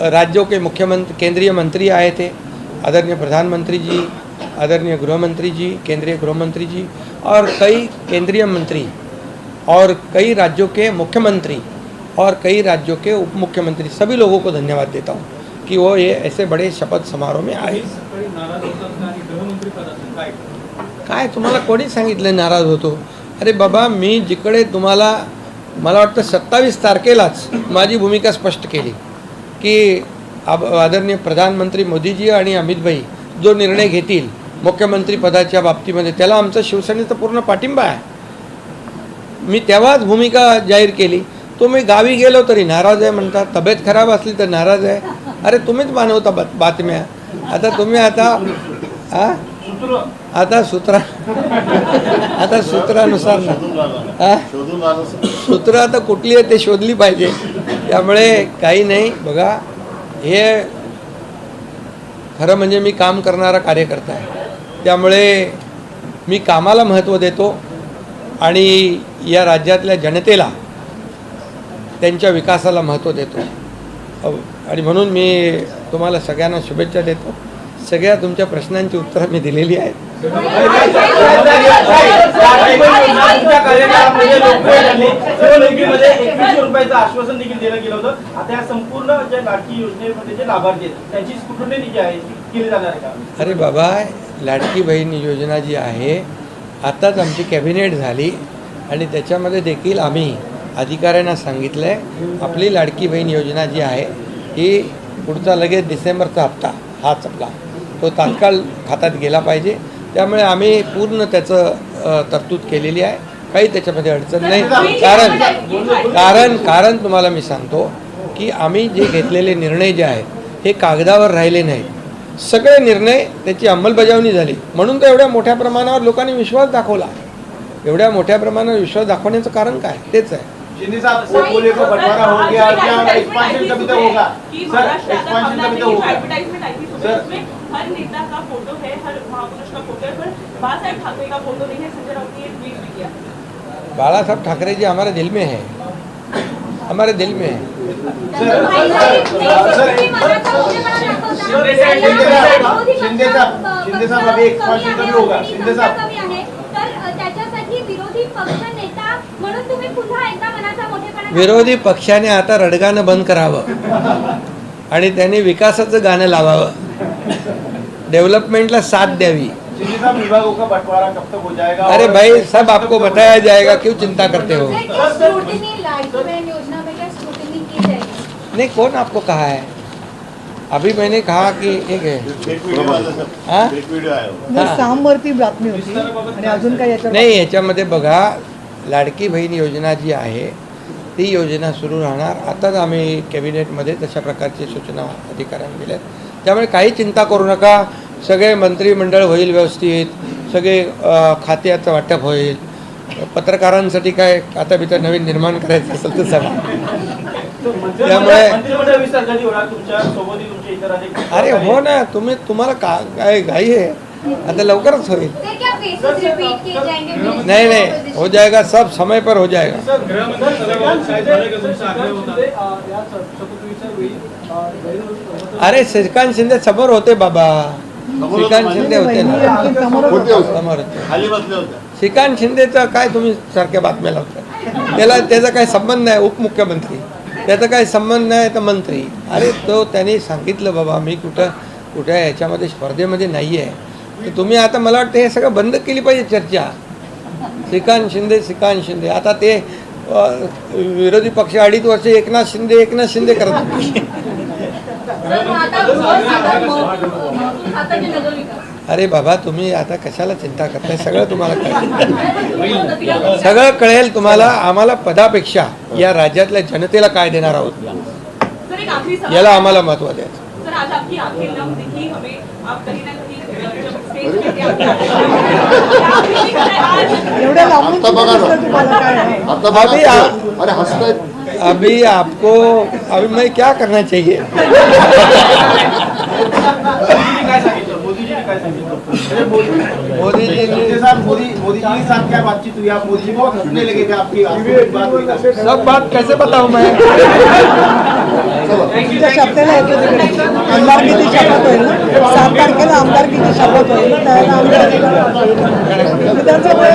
राज्यों के मुख्यमंत्री, केंद्रीय मंत्री आए थे, आदरणीय प्रधानमंत्री जी, आदरणीय गृहमंत्री जी, केंद्रीय गृहमंत्री जी और कई केंद्रीय मंत्री और कई राज्यों के मुख्यमंत्री और कई राज्यों के उप मुख्यमंत्री, सभी लोगों को धन्यवाद देता हूँ कि वो ये ऐसे बड़े शपथ समारोह में आए। काय तुम्हाला कोणी सांगितलं नाराज होतो? अरे बाबा, मी जिकडे तुम्हाला मला वाटतं 27 तारखेलाच माझी भूमिका स्पष्ट केली की आदरणीय प्रधानमंत्री मोदीजी आणि अमित भाई जो निर्णय घेतील मुख्यमंत्री पदाच्या बाबतीमध्ये त्याला आमचा शिवसेनेचा पूर्ण पाठिंबा आहे। मी तेव्हाच भूमिका जाहीर केली। तुम्ही गावी गेलो तरी नाराज आहे म्हणता, तब्येत खराब असली तर नाराज आहे। अरे तुम्हीच मानवता बातम्या। आता तुम्ही आता सूत्रानुसार सूत्र आता कुठली आहे ते शोधली पाहिजे। त्यामुळे काही नाही बघा, हे खरं म्हणजे मी काम करणारा कार्यकर्ता आहे, त्यामुळे मी कामाला महत्त्व देतो आणि या राज्यातल्या जनतेला त्यांच्या विकासाला महत्त्व देतो आणि म्हणून मी तुम्हाला सगळ्यांना शुभेच्छा देतो। सगळ्या तुमच्या प्रश्नांची उत्तरं मी दिलेली आहेत। आश्वासन देखील देण्यात गेलं होतं। आता या संपूर्ण ज्या लाडकी योजनेमध्ये जे लाभार्थी आहेत त्यांची स्क्रुटनी जी आहे केली जाणार आहे का? अरे बाबा, लाडकी बहीण योजना जी आहे आताच आमची कॅबिनेट झाली आणि त्याच्यामध्ये देखील आम्ही अधिकाऱ्यांना सांगितलं आहे आपली लाडकी बहीण योजना जी आहे ही पुढचा लगेच डिसेंबरचा हप्ता हाच आपला तो तात्काळ खात्यात गेला पाहिजे। त्यामुळे आम्ही पूर्ण त्याचं तरतूद केलेली आहे, काही त्याच्यामध्ये अडचण नाही। कारण तुम्हाला मी सांगतो की आम्ही जे घेतलेले निर्णय जे आहेत हे कागदावर राहिले नाहीत, सगळे निर्णय त्याची अंमलबजावणी झाली म्हणून तर एवढ्या मोठ्या प्रमाणावर लोकांनी विश्वास दाखवला। एवढ्या मोठ्या प्रमाणावर विश्वास दाखवण्याचं कारण काय? तेच आहे। शिंदे साहब, पोर्टफोलियो का बंटवारा हो गया, क्या एक्सपेंशन कभी तक होगा? सर, एक्सपेंशन कभी तक होगा? एडवर्टाइजमेंट आई थी सुबह, उसमें हर नेता का फोटो है, हर महापुरुष का फोटो है, पर बाळासाहेब ठाकरे का फोटो नहीं है। संजय राउत ने ट्वीट भी किया। बाळासाहेब ठाकरे जी हमारे दिल में है, हमारे दिल में है। शिंदे साहब अभी एक्सपेंशन कभी होगा? शिंदे साहब विरोधी पक्षाने आता रडगाणं बंद करावं आणि त्यांनी विकासाचं गाणं लावावं, डेव्हलपमेंटला साथ द्यावी। विभागों का बंटवारा कब तक हो जाएगा? अरे भाई, सब आपको बताया जाएगा, क्यों चिंता करते हो? नहीं, कौन आपको कहा है? अभी मैंने कहा कि एक है सामवरती बातमी होती आणि अजून काय याच्यावर नाही। याच्यामध्ये बघा, लाडकी बहीण योजना जी आहे ती योजना सुरू राहणार। आताच आम्ही कॅबिनेटमध्ये तशा प्रकारची सूचना अधिकाऱ्यांना दिल्यात, त्यामुळे काही चिंता करू नका। सगळे मंत्रिमंडळ होईल व्यवस्थित, सगळे खात्याचं वाटप होईल। पत्रकारांसाठी काय आता भीतर नवीन निर्माण करायचं असेल तर सांगा। त्यामुळे अरे हो ना, तुम्हाला काय घाई आहे? आता लवकरच होईल। नहीं, हो जाएगा, सब समय पर हो जाएगा। अरे श्रीकांत शिंदे समोर होते बाबा, श्रीकांत शिंदे होते ना समोर होते। श्रीकांत शिंदेचं काय तुम्ही सारख्या बातम्या लावता? त्याचा काय संबंध नाही। उपमुख्यमंत्री, त्याचा काय संबंध नाही तर मंत्री। अरे तो त्यांनी सांगितलं बाबा मी कुठं याच्यामध्ये स्पर्धेमध्ये नाही आहे, तर तुम्ही आता मला वाटतं हे सगळं बंद केली पाहिजे चर्चा। श्रीकांत शिंदे आता ते विरोधी पक्ष 2.5 वर्ष एकनाथ शिंदे करत होते। अरे बाबा, तुम्ही आता कशाला चिंता करताय? सगळं तुम्हाला कळेल, सगळं कळेल तुम्हाला। आम्हाला पदापेक्षा या राज्यातल्या जनतेला काय देणार आहोत याला आम्हाला महत्त्व द्यायचं। अभी आपको अभी मैं क्या करना चाहिए? मोदी जी के साथ क्या बातचीत हुई? आप मोदी जी को लगे आपकी बात? सब बात कैसे बताऊं मैं? तुमच्या शपथेला येतो तिकडे आमदारकीची शपथ होईल ना 7 तारखेला आमदारकीची शपथ होईल ना त्यावेळेला आमदार विधानसभा